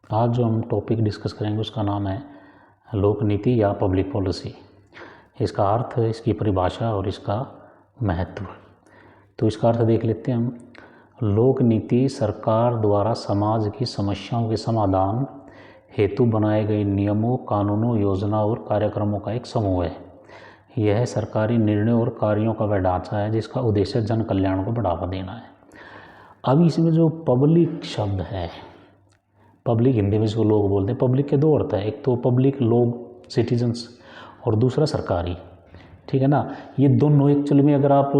आज जो हम टॉपिक डिस्कस करेंगे उसका नाम है लोक नीति या पब्लिक पॉलिसी। इसका अर्थ, इसकी परिभाषा और इसका महत्व। तो इसका अर्थ देख लेते हैं हम। लोक नीति सरकार द्वारा समाज की समस्याओं के समाधान हेतु बनाए गए नियमों, कानूनों, योजना और कार्यक्रमों का एक समूह है। यह सरकारी निर्णयों और कार्यों का वह ढांचा है जिसका उद्देश्य जन कल्याण को बढ़ावा देना है। अब इसमें जो पब्लिक शब्द है, पब्लिक हिंदी में इसको लोग बोलते हैं। पब्लिक के दो अर्थ है, एक तो पब्लिक लोग सिटीजन्स और दूसरा सरकारी, ठीक है ना। ये दोनों एक्चुअली में अगर आप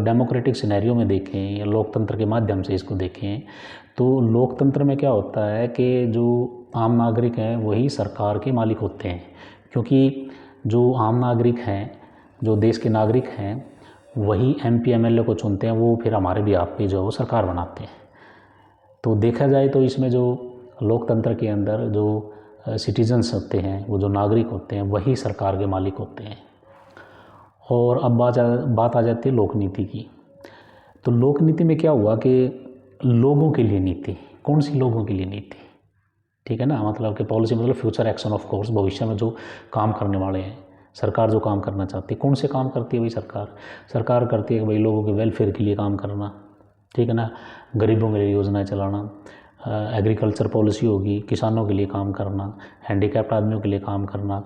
डेमोक्रेटिक सिनेरियो में देखें या लोकतंत्र के माध्यम से इसको देखें तो लोकतंत्र में क्या होता है कि जो आम नागरिक हैं वही सरकार के मालिक होते हैं, क्योंकि जो आम नागरिक हैं, जो देश के नागरिक हैं, वही MP MLA को चुनते हैं, वो फिर हमारे बिहाफ पे जो है वो सरकार बनाते हैं। तो देखा जाए तो इसमें जो लोकतंत्र के अंदर जो सिटीजन्स होते हैं, वो जो नागरिक होते हैं, वही सरकार के मालिक होते हैं। और अब बात आ जाती है लोक नीति की। तो लोक नीति में क्या हुआ कि लोगों के लिए नीति। कौन सी लोगों के लिए नीति, ठीक है ना। मतलब कि पॉलिसी मतलब फ्यूचर एक्शन, ऑफ कोर्स, भविष्य में जो काम करने वाले हैं, सरकार जो काम करना चाहती है। कौन से काम करती है भाई सरकार करती है कि भाई लोगों के वेलफेयर के लिए काम करना, ठीक है ना। गरीबों के लिए योजनाएं चलाना, एग्रीकल्चर पॉलिसी होगी, किसानों के लिए काम करना, हैंडीकैप्ड आदमियों के लिए काम करना,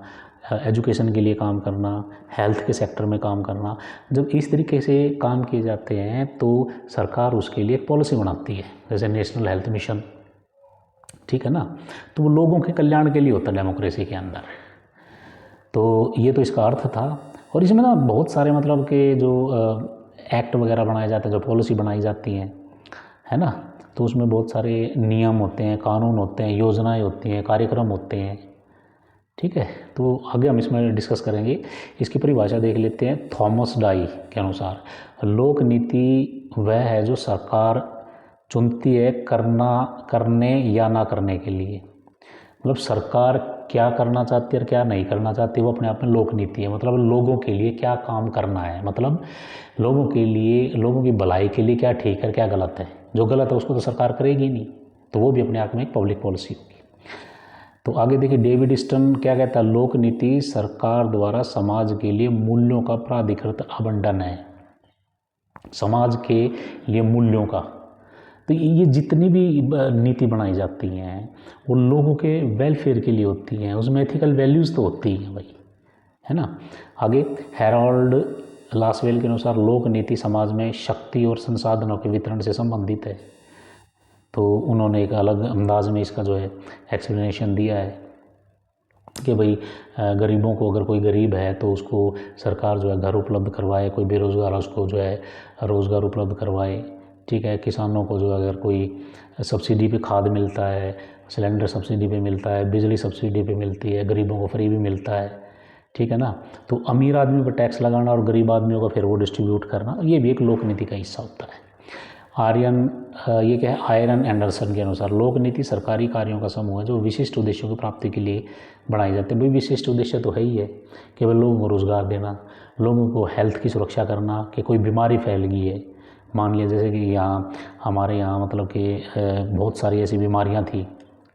एजुकेशन के लिए काम करना, हेल्थ के सेक्टर में काम करना। जब इस तरीके से काम किए जाते हैं तो सरकार उसके लिए एक पॉलिसी बनाती है, जैसे नेशनल हेल्थ मिशन, ठीक है ना। तो वो लोगों के कल्याण के लिए होता है डेमोक्रेसी के अंदर। तो ये तो इसका अर्थ था। और इसमें ना बहुत सारे मतलब कि जो एक्ट वगैरह बनाए जाते हैं, जो पॉलिसी बनाई जाती हैं, है ना। तो उसमें बहुत सारे नियम होते हैं, कानून होते हैं, योजनाएं होती हैं, कार्यक्रम होते हैं, ठीक है। तो आगे हम इसमें डिस्कस करेंगे। इसकी परिभाषा देख लेते हैं। थॉमस डाई के अनुसार लोक नीति वह है जो सरकार चुनती है करने या ना करने के लिए। मतलब सरकार क्या करना चाहती है और क्या नहीं करना चाहती, वो अपने आप में लोक नीति है। मतलब लोगों के लिए क्या काम करना है, मतलब लोगों के लिए, लोगों की भलाई के लिए क्या ठीक है क्या गलत है। जो गलत है उसको तो सरकार करेगी नहीं, तो वो भी अपने आप में एक पब्लिक पॉलिसी होगी। तो आगे देखिए, डेविड स्टर्न क्या कहता है, लोक नीति सरकार द्वारा समाज के लिए मूल्यों का प्राधिकृत आवंटन है। समाज के लिए मूल्यों का, तो ये जितनी भी नीति बनाई जाती हैं वो लोगों के वेलफेयर के लिए होती हैं, उसमें एथिकल वैल्यूज़ तो होती हैं भाई, है ना। आगे हैरोल्ड लासवेल के अनुसार लोक नीति समाज में शक्ति और संसाधनों के वितरण से संबंधित है। तो उन्होंने एक अलग अंदाज में इसका जो है एक्सप्लेनेशन दिया है कि भाई गरीबों को, अगर कोई गरीब है तो उसको सरकार जो है घर उपलब्ध करवाए, कोई बेरोज़गार है उसको जो है रोज़गार उपलब्ध करवाए, ठीक है। किसानों को जो अगर कोई सब्सिडी पे खाद मिलता है, सिलेंडर सब्सिडी पे मिलता है, बिजली सब्सिडी पे मिलती है, गरीबों को फ्री भी मिलता है, ठीक है ना। तो अमीर आदमी पर टैक्स लगाना और गरीब आदमियों का फिर वो डिस्ट्रीब्यूट करना, ये भी एक लोक नीति का हिस्सा होता है। ये क्या है, आयरन एंडरसन के अनुसार लोक नीति सरकारी कार्यों का समूह है जो विशिष्ट उद्देश्यों की प्राप्ति के लिए बनाई जाती है। भाई विशिष्ट उद्देश्य तो है ही है, केवल लोगों को रोज़गार देना, लोगों को हेल्थ की सुरक्षा करना, कि कोई बीमारी फैल गई है, मान लिया जैसे कि यहाँ हमारे यहाँ मतलब कि बहुत सारी ऐसी बीमारियाँ थी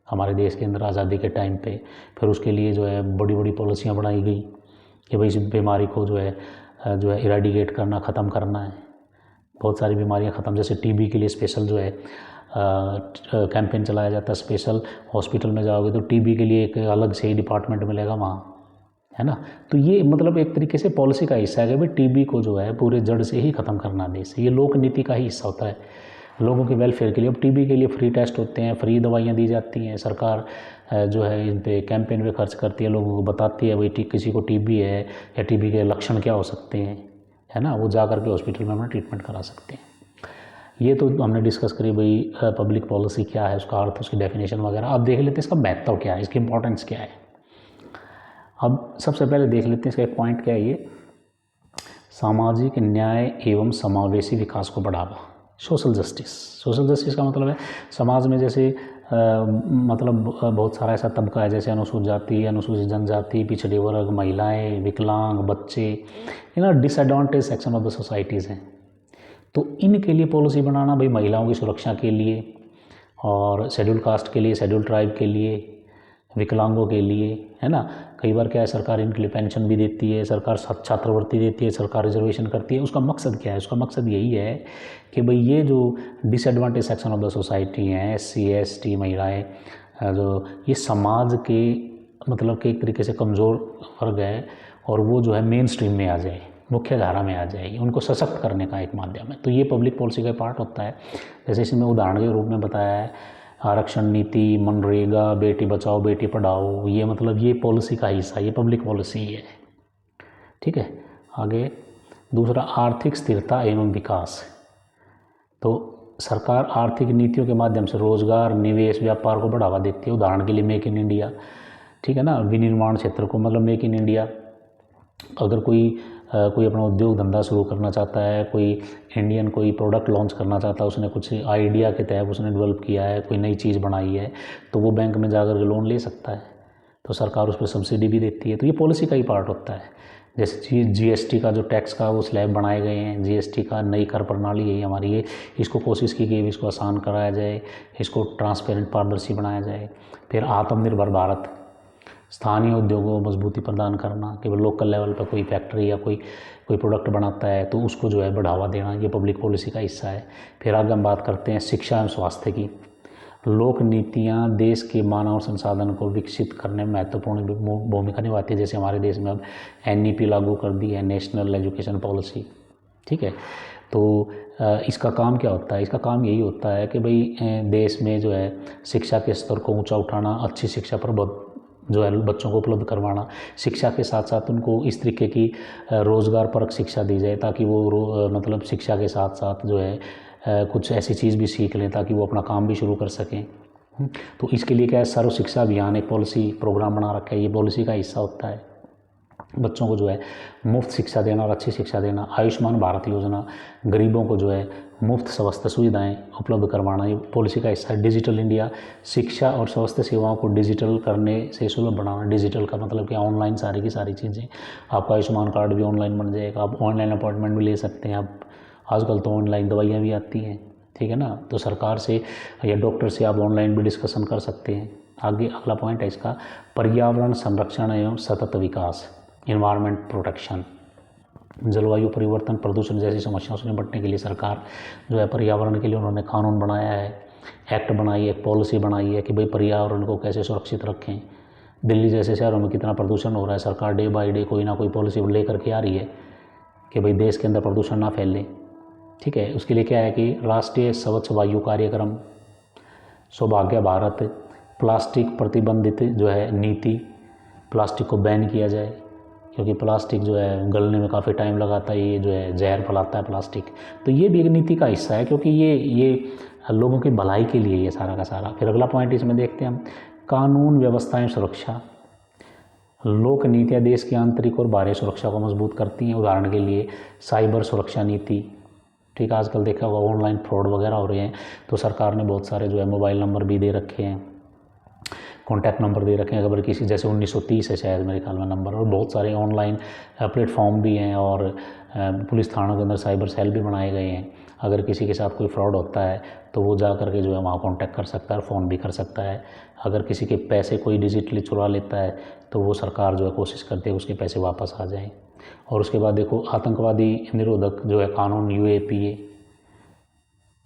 हमारे देश के अंदर आज़ादी के टाइम पे, फिर उसके लिए जो है बड़ी बड़ी पॉलिसियाँ बनाई गई कि भाई इस बीमारी को जो है इरेडिकेट करना, ख़त्म करना है। बहुत सारी बीमारियाँ ख़त्म, जैसे TB के लिए स्पेशल जो है कैंपेन चलाया जाता है। स्पेशल हॉस्पिटल में जाओगे तो TB के लिए एक अलग से ही डिपार्टमेंट मिलेगा वहाँ, है ना। तो ये मतलब एक तरीके से पॉलिसी का हिस्सा है कि भाई TB को जो है पूरे जड़ से ही ख़त्म करना देश। ये लोक नीति का ही हिस्सा होता है, लोगों के वेलफेयर के लिए। अब TB के लिए फ्री टेस्ट होते हैं, फ्री दवाइयाँ दी जाती हैं, सरकार जो है इन पे कैंपेन पे खर्च करती है, लोगों को बताती है भाई किसी को TB है या TB के लक्षण क्या हो सकते हैं, है ना। वो जा करके हॉस्पिटल में अपना ट्रीटमेंट करा सकते हैं। ये तो हमने डिस्कस करी भाई पब्लिक पॉलिसी क्या है, उसका अर्थ, उसकी डेफिनेशन वगैरह। अब देख लेते हैं इसका महत्व क्या है, इसकी इंपॉर्टेंस क्या है। अब सबसे पहले देख लेते हैं इसका एक पॉइंट क्या है, ये सामाजिक न्याय एवं समावेशी विकास को बढ़ावा, सोशल जस्टिस। सोशल जस्टिस का मतलब है समाज में जैसे मतलब बहुत सारा ऐसा तबका है, जैसे अनुसूचित जाति, अनुसूचित जनजाति, पिछड़े वर्ग, महिलाएं, विकलांग, बच्चे, ना disadvantage section of the societies हैं। तो इनके लिए पॉलिसी बनाना, भाई महिलाओं की सुरक्षा के लिए और शेड्यूल कास्ट के लिए, शेड्यूल ट्राइब के लिए, विकलांगों के लिए, है ना। कई बार क्या है, सरकार इनके लिए पेंशन भी देती है, सरकार छात्रवृत्ति देती है, सरकार रिजर्वेशन करती है। उसका मकसद क्या है? उसका मकसद यही है कि भाई ये जो disadvantage section of the society हैं, SC ST महिलाएं, जो ये समाज के मतलब कि एक तरीके से कमज़ोर वर्ग है, और वो जो है मेन स्ट्रीम में आ जाए, मुख्य धारा में आ जाए, उनको सशक्त करने का एक माध्यम है। तो ये पब्लिक पॉलिसी का पार्ट होता है। जैसे इसमें उदाहरण के रूप में बताया है, आरक्षण नीति, मनरेगा, बेटी बचाओ बेटी पढ़ाओ, ये मतलब ये पॉलिसी का हिस्सा, ये पब्लिक पॉलिसी है। ठीक है, आगे दूसरा, आर्थिक स्थिरता एवं विकास। तो सरकार आर्थिक नीतियों के माध्यम से रोजगार, निवेश, व्यापार को बढ़ावा देती है। उदाहरण के लिए मेक इन इंडिया, ठीक है ना, विनिर्माण क्षेत्र को, मतलब मेक इन इंडिया। अगर कोई अपना उद्योग धंधा शुरू करना चाहता है, कोई इंडियन कोई प्रोडक्ट लॉन्च करना चाहता है, उसने कुछ आइडिया के तहत उसने डेवलप किया है, कोई नई चीज़ बनाई है, तो वो बैंक में जाकर के लोन ले सकता है, तो सरकार उस पर सब्सिडी भी देती है। तो ये पॉलिसी का ही पार्ट होता है। जैसे GST का जो टैक्स का वो स्लैब बनाए गए हैं, GST का नई कर प्रणाली है हमारी, ये इसको कोशिश की गई इसको आसान कराया जाए, इसको ट्रांसपेरेंट पारदर्शी बनाया जाए। फिर आत्मनिर्भर भारत, स्थानीय उद्योगों को मजबूती प्रदान करना, केवल लोकल लेवल पर कोई फैक्ट्री या कोई प्रोडक्ट बनाता है तो उसको जो है बढ़ावा देना, ये पब्लिक पॉलिसी का हिस्सा है। फिर आगे हम बात करते हैं शिक्षा एवं स्वास्थ्य की। लोक नीतियाँ देश के मानव संसाधन को विकसित करने में महत्वपूर्ण भूमिका निभाती है। जैसे हमारे देश में अब NEP लागू कर दी है, नेशनल एजुकेशन पॉलिसी, ठीक है। तो इसका काम क्या होता है? इसका काम यही होता है कि भाई देश में जो है शिक्षा के स्तर को ऊंचा उठाना, अच्छी शिक्षा पर जो है बच्चों को उपलब्ध करवाना, शिक्षा के साथ साथ उनको इस तरीके की रोज़गार परक शिक्षा दी जाए ताकि वो मतलब शिक्षा के साथ साथ जो है कुछ ऐसी चीज़ भी सीख लें ताकि वो अपना काम भी शुरू कर सकें। तो इसके लिए क्या है, सर्व शिक्षा अभियान एक पॉलिसी प्रोग्राम बना रखा है, ये पॉलिसी का हिस्सा होता है। बच्चों को जो है मुफ्त शिक्षा देना और अच्छी शिक्षा देना। आयुष्मान भारत योजना, गरीबों को जो है मुफ्त स्वास्थ्य सुविधाएं उपलब्ध करवाना, ये पॉलिसी का हिस्सा है। डिजिटल इंडिया, शिक्षा और स्वास्थ्य सेवाओं को डिजिटल करने से सुलभ बनाना। डिजिटल का मतलब कि ऑनलाइन सारी की सारी चीज़ें, आपका आयुष्मान कार्ड भी ऑनलाइन बन जाएगा, आप ऑनलाइन अपॉइंटमेंट भी ले सकते हैं, आप आजकल तो ऑनलाइन दवाइयाँ भी आती हैं, ठीक है ना। तो सरकार से या डॉक्टर से आप ऑनलाइन भी डिस्कशन कर सकते हैं। आगे अगला पॉइंट है इसका, पर्यावरण संरक्षण एवं सतत विकास, इन्वायरमेंट प्रोटेक्शन। जलवायु परिवर्तन, प्रदूषण जैसी समस्याओं से निपटने के लिए सरकार जो है पर्यावरण के लिए उन्होंने कानून बनाया है, एक्ट बनाई है, पॉलिसी बनाई है कि भाई पर्यावरण को कैसे सुरक्षित रखें। दिल्ली जैसे शहरों में कितना प्रदूषण हो रहा है, सरकार डे बाई डे कोई ना कोई पॉलिसी लेकर के आ रही है कि भाई देश के अंदर प्रदूषण ना फैले, ठीक है। उसके लिए क्या है कि राष्ट्रीय स्वच्छ वायु कार्यक्रम, सौभाग्य भारत, प्लास्टिक प्रतिबंधित जो है नीति, प्लास्टिक को बैन किया जाए क्योंकि प्लास्टिक जो है गलने में काफ़ी टाइम लगाता है, ये जो है जहर फैलाता है प्लास्टिक। तो ये भी एक नीति का हिस्सा है क्योंकि ये लोगों की भलाई के लिए ये सारा का सारा। फिर अगला पॉइंट इसमें देखते हैं हम, कानून व्यवस्थाएं सुरक्षा। लोक नीतियाँ देश की आंतरिक और बाहरी सुरक्षा को मजबूत करती हैं। उदाहरण के लिए साइबर सुरक्षा नीति, ठीक है, आजकल देखा होगा ऑनलाइन फ्रॉड वगैरह हो रहे हैं, तो सरकार ने बहुत सारे जो है मोबाइल नंबर भी दे रखे हैं, कॉन्टैक्ट नंबर दे रखे हैं। अगर किसी जैसे 1930 है शायद मेरे ख्याल में नंबर, और बहुत सारे ऑनलाइन प्लेटफॉर्म भी हैं और पुलिस थानों के अंदर साइबर सेल भी बनाए गए हैं। अगर किसी के साथ कोई फ्रॉड होता है तो वो जा करके जो है वहाँ कॉन्टैक्ट कर सकता है और फ़ोन भी कर सकता है। अगर किसी के पैसे कोई डिजिटली चुरा लेता है तो वो सरकार जो है कोशिश करती है उसके पैसे वापस आ जाएँ। और उसके बाद देखो आतंकवादी निरोधक जो है कानून, UAPA,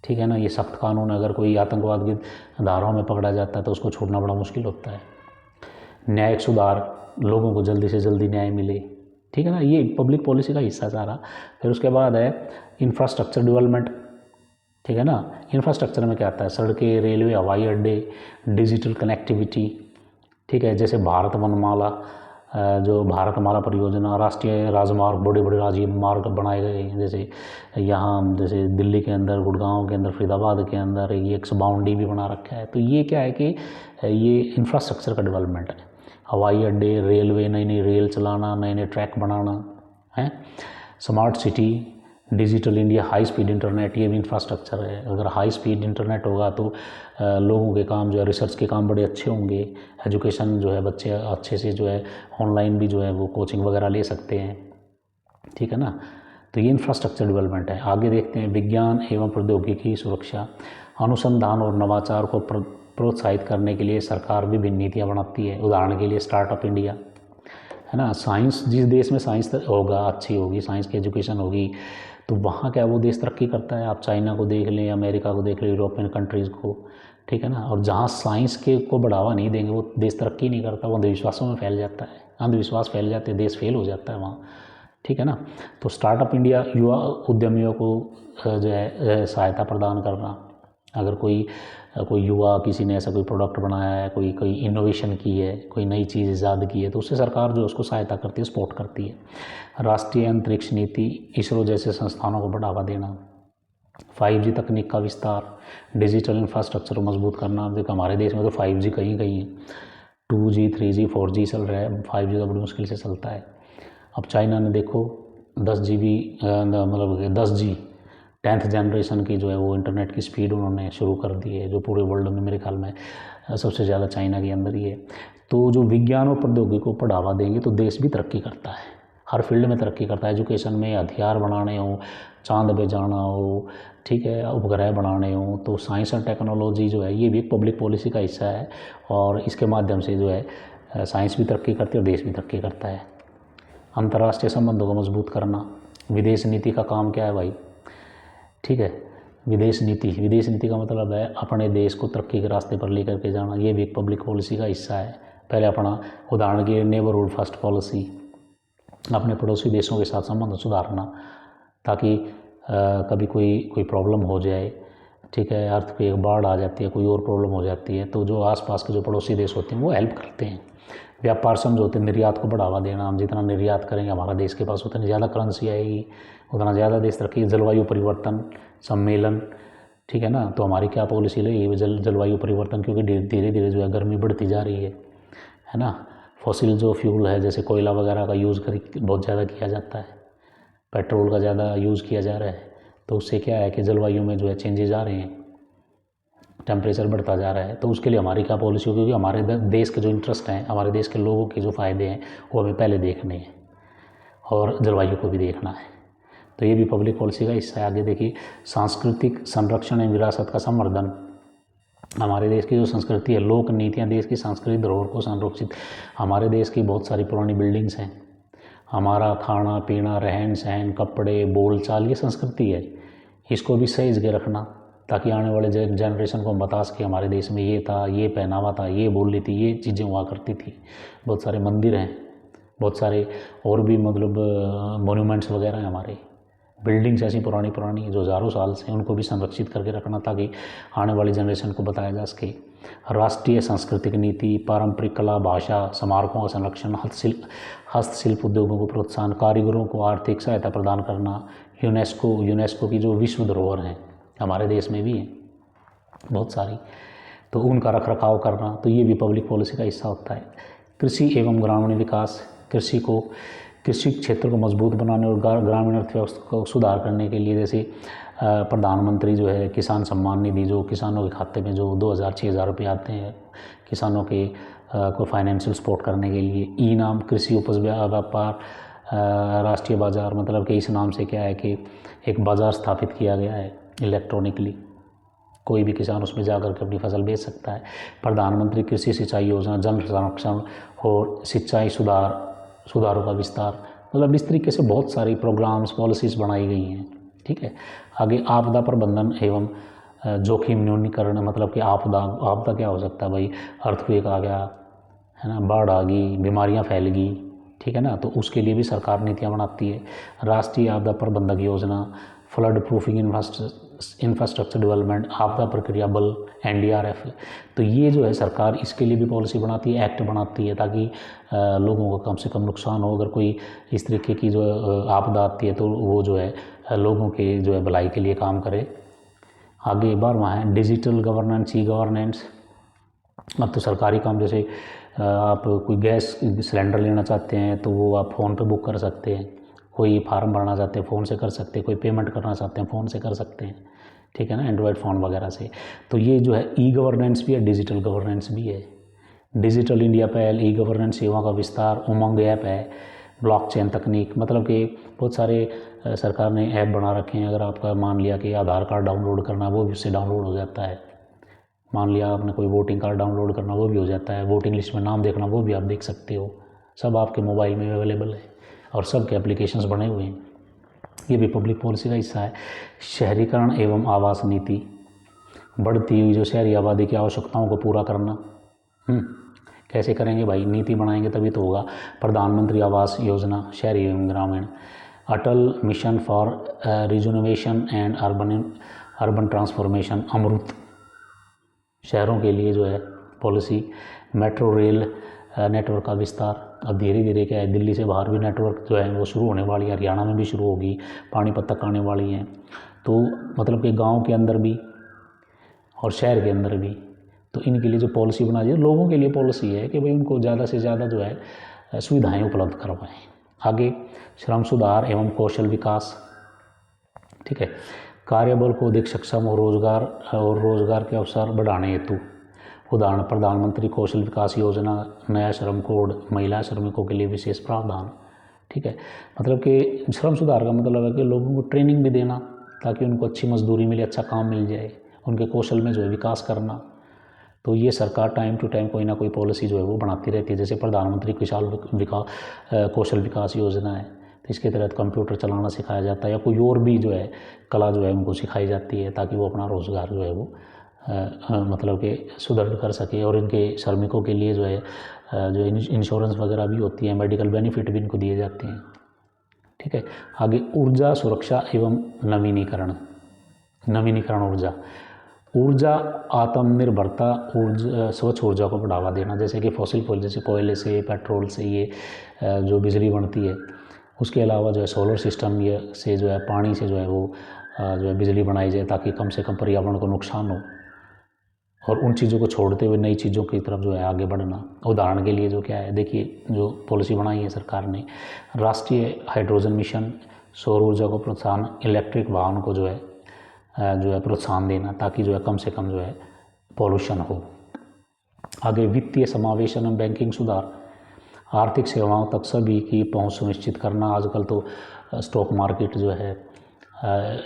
ठीक है ना, ये सख्त कानून है। अगर कोई आतंकवाद की धाराओं में पकड़ा जाता है तो उसको छोड़ना बड़ा मुश्किल होता है। न्यायिक सुधार, लोगों को जल्दी से जल्दी न्याय मिले, ठीक है ना, ये पब्लिक पॉलिसी का हिस्सा सारा। फिर उसके बाद है इंफ्रास्ट्रक्चर डेवलपमेंट, ठीक है ना। इंफ्रास्ट्रक्चर में क्या आता है, सड़कें, रेलवे, हवाई अड्डे, डिजिटल कनेक्टिविटी, ठीक है। जैसे भारत वनमाला, जो भारतमाला परियोजना, राष्ट्रीय राजमार्ग, बड़े बड़े राजमार्ग बनाए गए हैं। जैसे यहाँ जैसे दिल्ली के अंदर, गुड़गांव के अंदर, फरीदाबाद के अंदर ये 152D भी बना रखा है। तो ये क्या है कि ये इंफ्रास्ट्रक्चर का डेवलपमेंट है। हवाई अड्डे, रेलवे, नई नई रेल चलाना, नए नए ट्रैक बनाना है। Smart city, digital India, high speed internet, ये भी इंफ्रास्ट्रक्चर है। अगर हाई स्पीड इंटरनेट होगा तो लोगों के काम जो है, रिसर्च के काम बड़े अच्छे होंगे, एजुकेशन जो है बच्चे अच्छे से जो है ऑनलाइन भी जो है वो कोचिंग वगैरह ले सकते हैं, ठीक है ना। तो ये इंफ्रास्ट्रक्चर डेवलपमेंट है। आगे देखते हैं विज्ञान एवं प्रौद्योगिकी सुरक्षा। अनुसंधान और नवाचार को प्रोत्साहित करने के लिए सरकार विभिन्न नीतियाँ बनाती है। उदाहरण के लिए स्टार्टअप इंडिया, है ना। साइंस, जिस देश में साइंस होगा, अच्छी होगी, साइंस की एजुकेशन होगी, तो वहाँ क्या वो देश तरक्की करता है। आप चाइना को देख लें, अमेरिका को देख लें, यूरोपियन कंट्रीज़ को, ठीक है ना। और जहाँ साइंस के को बढ़ावा नहीं देंगे वो देश तरक्की नहीं करता, वो अंधविश्वासों में फैल जाता है, अंधविश्वास फैल जाते हैं, देश फेल हो जाता है वहाँ, ठीक है ना। तो स्टार्टअप इंडिया युवा उद्यमियों को जो है सहायता प्रदान करना। अगर कोई युवा, किसी ने ऐसा कोई प्रोडक्ट बनाया है, कोई इनोवेशन की है, कोई नई चीज़ ईजाद की है, तो उससे सरकार जो उसको सहायता करती है, सपोर्ट करती है। राष्ट्रीय अंतरिक्ष नीति, इसरो जैसे संस्थानों को बढ़ावा देना। 5G तकनीक का विस्तार, डिजिटल इंफ्रास्ट्रक्चर को मजबूत करना। देखो हमारे देश में तो 5G कहीं है, 2G 3G 4G चल रहा है, 5G तो बड़ी मुश्किल से चलता है। अब चाइना ने देखो 10GB मतलब 10G 10th जनरेशन की जो है वो इंटरनेट की स्पीड उन्होंने शुरू कर दी है, जो पूरे वर्ल्ड में मेरे ख्याल में सबसे ज़्यादा चाइना के अंदर ही है। तो जो विज्ञान और प्रौद्योगिकी को बढ़ावा देंगे तो देश भी तरक्की करता है, हर फील्ड में तरक्की करता है। एजुकेशन में हथियार बनाने हो, चांद पे जाना हो, ठीक है, उपग्रह बनाने हो, तो साइंस एंड टेक्नोलॉजी जो है ये भी एक पब्लिक पॉलिसी का हिस्सा है, और इसके माध्यम से जो है साइंस भी तरक्की करती है और देश भी तरक्की करता है। अंतर्राष्ट्रीय संबंधों को मजबूत करना। विदेश नीति का काम क्या है भाई, ठीक है। विदेश नीति का मतलब है अपने देश को तरक्की के रास्ते पर लेकर के जाना, ये भी एक पब्लिक पॉलिसी का हिस्सा है। पहले अपना, उदाहरण के लिए नेबरहुड फर्स्ट पॉलिसी, अपने पड़ोसी देशों के साथ संबंध सुधारना, ताकि कभी कोई प्रॉब्लम हो जाए, ठीक है, अर्थक्वेक, बाढ़ आ जाती है, कोई और प्रॉब्लम हो जाती है, तो जो आसपास के जो पड़ोसी देश होते हैं वो हेल्प करते हैं। व्यापार समझौते, निर्यात को बढ़ावा देना। हम जितना निर्यात करेंगे हमारा देश के पास उतनी ज़्यादा करेंसी आएगी, उतना ज़्यादा देश तरक्की। जलवायु परिवर्तन सम्मेलन, ठीक है ना। तो हमारी क्या पॉलिसी लगी, जलवायु परिवर्तन, क्योंकि धीरे धीरे जो है गर्मी बढ़ती जा रही है ना। फॉसिल जो फ्यूल है, जैसे कोयला वगैरह का यूज़ बहुत ज़्यादा किया जाता है, पेट्रोल का ज़्यादा यूज़ किया जा रहा है, तो उससे क्या है कि जलवायु में जो है चेंजेस आ रहे हैं, टेम्परेचर बढ़ता जा रहा है। तो उसके लिए हमारी क्या पॉलिसी होगी, क्योंकि हमारे देश के जो इंटरेस्ट हैं, हमारे देश के लोगों के जो फ़ायदे हैं वो हमें पहले देखने हैं, और जलवायु को भी देखना है। तो ये भी पब्लिक पॉलिसी का हिस्सा है। आगे देखिए, सांस्कृतिक संरक्षण एवं विरासत का संवर्धन। हमारे देश की जो संस्कृति है, लोक नीतियाँ देश की सांस्कृतिक धरोहर को संरक्षित। हमारे देश की बहुत सारी पुरानी बिल्डिंग्स हैं, हमारा खाना पीना, रहन सहन, कपड़े, बोलचाल, ये संस्कृति है, इसको भी सहेज के रखना, ताकि आने वाले जनरेशन को हम बता सकें हमारे देश में ये था, ये पहनावा था, ये बोली थी, ये चीज़ें हुआ करती थी। बहुत सारे मंदिर हैं, बहुत सारे और भी मतलब मोन्यूमेंट्स वगैरह हैं, हमारे बिल्डिंग्स ऐसी पुरानी जो हज़ारों साल से, उनको भी संरक्षित करके रखना, ताकि आने वाली जनरेशन को बताया जा सके। राष्ट्रीय सांस्कृतिक नीति, पारंपरिक कला, भाषा, स्मारकों का संरक्षण, हस्तशिल्प उद्योगों को प्रोत्साहन, कारीगरों को आर्थिक सहायता प्रदान करना। यूनेस्को की जो विश्व धरोहर हैं हमारे देश में भी है बहुत सारी, तो उनका रख रखाव करना, तो ये भी पब्लिक पॉलिसी का हिस्सा होता है। कृषि एवं ग्रामीण विकास, कृषि क्षेत्र को मजबूत बनाने और ग्रामीण अर्थव्यवस्था को सुधार करने के लिए, जैसे प्रधानमंत्री जो है किसान सम्मान निधि, जो किसानों के खाते में जो 2000-6000 रुपये आते हैं किसानों के को फाइनेंशियल सपोर्ट करने के लिए। ई नाम, कृषि उपज व्यापार राष्ट्रीय बाज़ार, मतलब कि इस नाम से क्या है कि एक बाज़ार स्थापित किया गया है इलेक्ट्रॉनिकली, कोई भी किसान उसमें जाकर के अपनी फसल बेच सकता है। प्रधानमंत्री कृषि सिंचाई योजना, जल संरक्षण और सिंचाई सुधारों का विस्तार, मतलब इस तरीके से बहुत सारी प्रोग्राम्स, पॉलिसीज़ बनाई गई हैं, ठीक है। आगे आपदा प्रबंधन एवं जोखिम न्यूनीकरण, मतलब कि आपदा क्या हो सकता है भाई, अर्थक्वेक आ गया, है ना, बाढ़ आ गई, बीमारियां फैल गई, ठीक है ना, तो उसके लिए भी सरकार नीतियां बनाती है। राष्ट्रीय आपदा प्रबंधक योजना, फ्लड प्रूफिंग इंफ्रास्ट्रक्चर डेवलपमेंट, आपदा प्रक्रिया बल, NDRF, तो ये जो है सरकार इसके लिए भी पॉलिसी बनाती है, एक्ट बनाती है, ताकि लोगों को कम से कम नुकसान हो। अगर कोई इस तरीके की जो आपदा आती है तो वो जो है लोगों के जो है भलाई के लिए काम करे। आगे 12वां है डिजिटल गवर्नेंस, ई गवर्नेंस। अब तो सरकारी काम, जैसे आप कोई गैस सिलेंडर लेना चाहते हैं तो वो आप फ़ोन पे बुक कर सकते हैं, कोई फार्म भरना चाहते हैं फ़ोन से कर सकते हैं, कोई पेमेंट करना चाहते हैं फ़ोन से कर सकते हैं, ठीक है ना, एंड्रॉयड फ़ोन वगैरह से। तो ये जो है ई गवर्नेंस भी है, डिजिटल गवर्नेंस भी है। डिजिटल इंडिया पहल, ई गवर्नेंस सेवा का विस्तार, उमंग ऐप है, ब्लॉकचेन तकनीक, मतलब कि बहुत सारे सरकार ने ऐप बना रखे हैं, अगर आपका मान लिया कि आधार कार्ड डाउनलोड करना वो भी उससे डाउनलोड हो जाता है, मान लिया आपने कोई वोटिंग कार्ड डाउनलोड करना वो भी हो जाता है, वोटिंग लिस्ट में नाम देखना वो भी आप देख सकते हो, सब आपके मोबाइल में अवेलेबल है और सब के एप्लीकेशंस बने हुए हैं। ये भी पब्लिक पॉलिसी का हिस्सा है। शहरीकरण एवं आवास नीति, बढ़ती हुई जो शहरी आबादी की आवश्यकताओं को पूरा करना। कैसे करेंगे भाई, नीति बनाएंगे तभी तो होगा। प्रधानमंत्री आवास योजना, शहरी एवं ग्रामीण। Atal mission for rejuvenation and urban transformation, AMRUT, शहरों के लिए जो है पॉलिसी। मेट्रो रेल नेटवर्क का विस्तार, अब धीरे धीरे क्या है, दिल्ली से बाहर भी नेटवर्क जो है वो शुरू होने वाली है, हरियाणा में भी शुरू होगी, पानीपत तक आने वाली हैं। तो मतलब कि गांव के अंदर भी और शहर के अंदर भी, तो इनके लिए जो पॉलिसी बनाई है, लोगों के लिए पॉलिसी है कि भाई उनको ज़्यादा से ज़्यादा जो है सुविधाएं उपलब्ध करवाएं। आगे श्रम सुधार एवं कौशल विकास, ठीक है, कार्यबल को अधिक सक्षम और रोजगार के अवसर बढ़ाने हेतु, उदाहरण प्रधानमंत्री कौशल विकास योजना, नया श्रम कोड, महिला श्रमिकों के लिए विशेष प्रावधान। ठीक है, मतलब कि श्रम सुधार का मतलब है कि लोगों को ट्रेनिंग भी देना ताकि उनको अच्छी मजदूरी मिले, अच्छा काम मिल जाए, उनके कौशल में जो है विकास करना। तो ये सरकार टाइम टू टाइम कोई ना कोई पॉलिसी जो है वो बनाती रहती है। जैसे प्रधानमंत्री कौशल विकास योजना है, तो इसके तहत कंप्यूटर चलाना सिखाया जाता है या कोई और भी जो है कला जो है उनको सिखाई जाती है ताकि वो अपना रोज़गार जो है वो मतलब कि सुदृढ़ कर सके। और इनके श्रमिकों के लिए जो है जो इंश्योरेंस वगैरह भी होती है, मेडिकल बेनिफिट भी इनको दिए जाते हैं। ठीक है, आगे ऊर्जा सुरक्षा एवं नवीनीकरण ऊर्जा आत्मनिर्भरता, स्वच्छ ऊर्जा को बढ़ावा देना, जैसे कि फॉसिल फ्यूल, जैसे कोयले से, पेट्रोल से ये जो बिजली बनती है, उसके अलावा जो है सोलर सिस्टम ये से जो है पानी से जो है वो जो है बिजली बनाई जाए ताकि कम से कम पर्यावरण को नुकसान हो, और उन चीज़ों को छोड़ते हुए नई चीज़ों की तरफ जो है आगे बढ़ना। उदाहरण के लिए जो क्या है, देखिए जो पॉलिसी बनाई है सरकार ने, राष्ट्रीय हाइड्रोजन मिशन, सौर ऊर्जा को प्रोत्साहन, इलेक्ट्रिक वाहन को जो है प्रोत्साहन देना ताकि जो है कम से कम जो है पॉल्यूशन हो। आगे वित्तीय समावेशन एवं बैंकिंग सुधार, आर्थिक सेवाओं तक सभी की पहुंच सुनिश्चित करना। आजकल तो स्टॉक मार्केट जो है,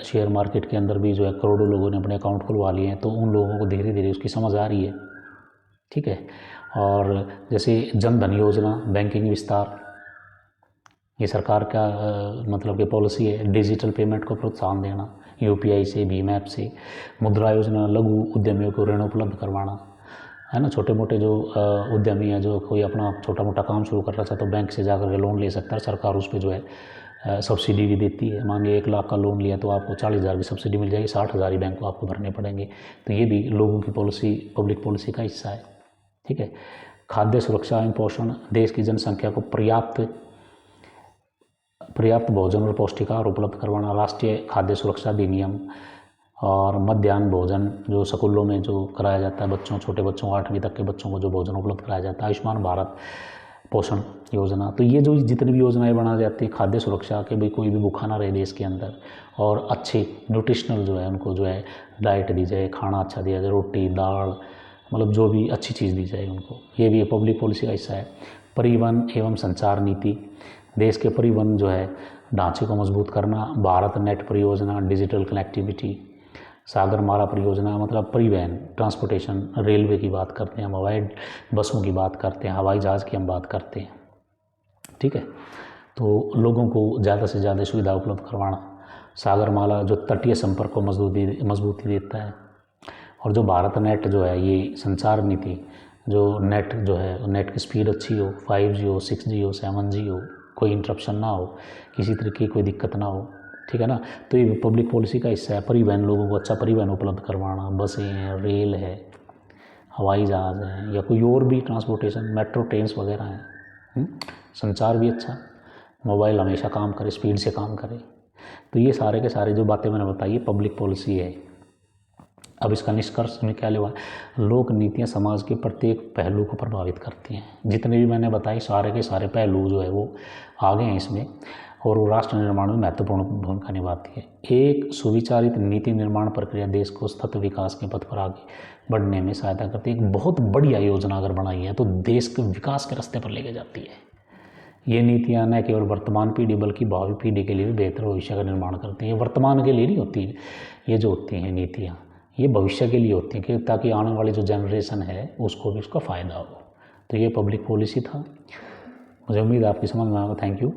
शेयर मार्केट के अंदर भी जो है करोड़ों लोगों ने अपने अकाउंट खुलवा लिए हैं, तो उन लोगों को धीरे धीरे उसकी समझ आ रही है। ठीक है, और जैसे जन धन योजना, बैंकिंग विस्तार, ये सरकार का मतलब कि पॉलिसी है। डिजिटल पेमेंट को प्रोत्साहन देना, यूपीआई से, भीम ऐप से। मुद्रा योजना, लघु उद्यमियों को ऋण उपलब्ध करवाना, है ना। छोटे मोटे जो उद्यमी हैं, जो कोई अपना छोटा मोटा काम शुरू करना चाहता है तो बैंक से जाकर के लोन ले सकता है, सरकार उस पर जो है सब्सिडी भी देती है। मान लीजिए 1 लाख का लोन लिया तो आपको 40,000 की सब्सिडी मिल जाएगी, 60,000 ही बैंक को आपको भरने पड़ेंगे। तो ये भी लोगों की पॉलिसी, पब्लिक पॉलिसी का हिस्सा है। ठीक है, खाद्य सुरक्षा एवं पोषण, देश की जनसंख्या को पर्याप्त भोजन और पौष्टिक आहार उपलब्ध करवाना, राष्ट्रीय खाद्य सुरक्षा अधिनियम। और मध्याह्न भोजन जो स्कूलों में जो कराया जाता है बच्चों, छोटे बच्चों 8वीं तक के बच्चों को जो भोजन उपलब्ध कराया जाता है। आयुष्मान भारत पोषण योजना, तो ये जो जितनी भी योजनाएं बनाई जाती है खाद्य सुरक्षा के, भाई कोई भी भूखा ना रहे देश के अंदर, और अच्छे न्यूट्रिशनल जो है उनको जो है डाइट दी जाए, खाना अच्छा दिया जाए, रोटी दाल, मतलब जो भी अच्छी चीज़ दी जाए उनको, ये भी पब्लिक पॉलिसी का हिस्सा है। परिवहन एवं संचार नीति, देश के परिवहन जो है ढांचे को मजबूत करना। भारत नेट परियोजना, डिजिटल कनेक्टिविटी। सागरमाला परियोजना, मतलब परिवहन, ट्रांसपोर्टेशन, रेलवे की बात करते हैं हम, हवाई बसों की बात करते हैं, हवाई जहाज़ की हम बात करते हैं। ठीक है, तो लोगों को ज़्यादा से ज़्यादा सुविधा उपलब्ध करवाना। सागरमाला जो तटीय संपर्क को मजबूती देता है। और जो भारत नेट जो है, ये संचार नीति, जो नेट जो है, नेट की स्पीड अच्छी हो, 5G हो, 6G हो, 7G हो, कोई इंटरप्शन ना हो, किसी तरीके की कोई दिक्कत ना हो। ठीक है ना, तो ये पब्लिक पॉलिसी का हिस्सा है। परिवहन, लोगों को अच्छा परिवहन उपलब्ध करवाना, बसें हैं, रेल है, हवाई जहाज़ हैं, या कोई और भी ट्रांसपोर्टेशन, मेट्रो ट्रेन्स वगैरह हैं। संचार भी अच्छा, मोबाइल हमेशा काम करे, स्पीड से काम करे। तो ये सारे के सारे जो बातें मैंने बताई, ये पब्लिक पॉलिसी है। अब इसका निष्कर्ष में क्या लेवा, लोक नीतियाँ समाज के प्रत्येक पहलू को प्रभावित करती हैं। जितने भी मैंने बताई सारे के सारे पहलू जो है वो आ गए हैं इसमें, और वो राष्ट्र निर्माण में महत्वपूर्ण भूमिका निभाती है। एक सुविचारित नीति निर्माण प्रक्रिया देश को सतत विकास के पथ पर आगे बढ़ने में सहायता करती है। एक बहुत बढ़िया योजना अगर बनाई है तो देश के विकास के रास्ते पर लेके जाती है। ये नीतियाँ न केवल वर्तमान पीढ़ी बल्कि भावी पीढ़ी के लिए भी बेहतर भविष्य का निर्माण करती हैं। ये वर्तमान के लिए नहीं होती, ये जो होती हैं नीतियाँ ये भविष्य के लिए होती हैं कि ताकि आने वाली जो जनरेशन है उसको भी उसका फ़ायदा हो। तो ये पब्लिक पॉलिसी था। मुझे उम्मीद है आपकी समझ में आएगा। Thank you.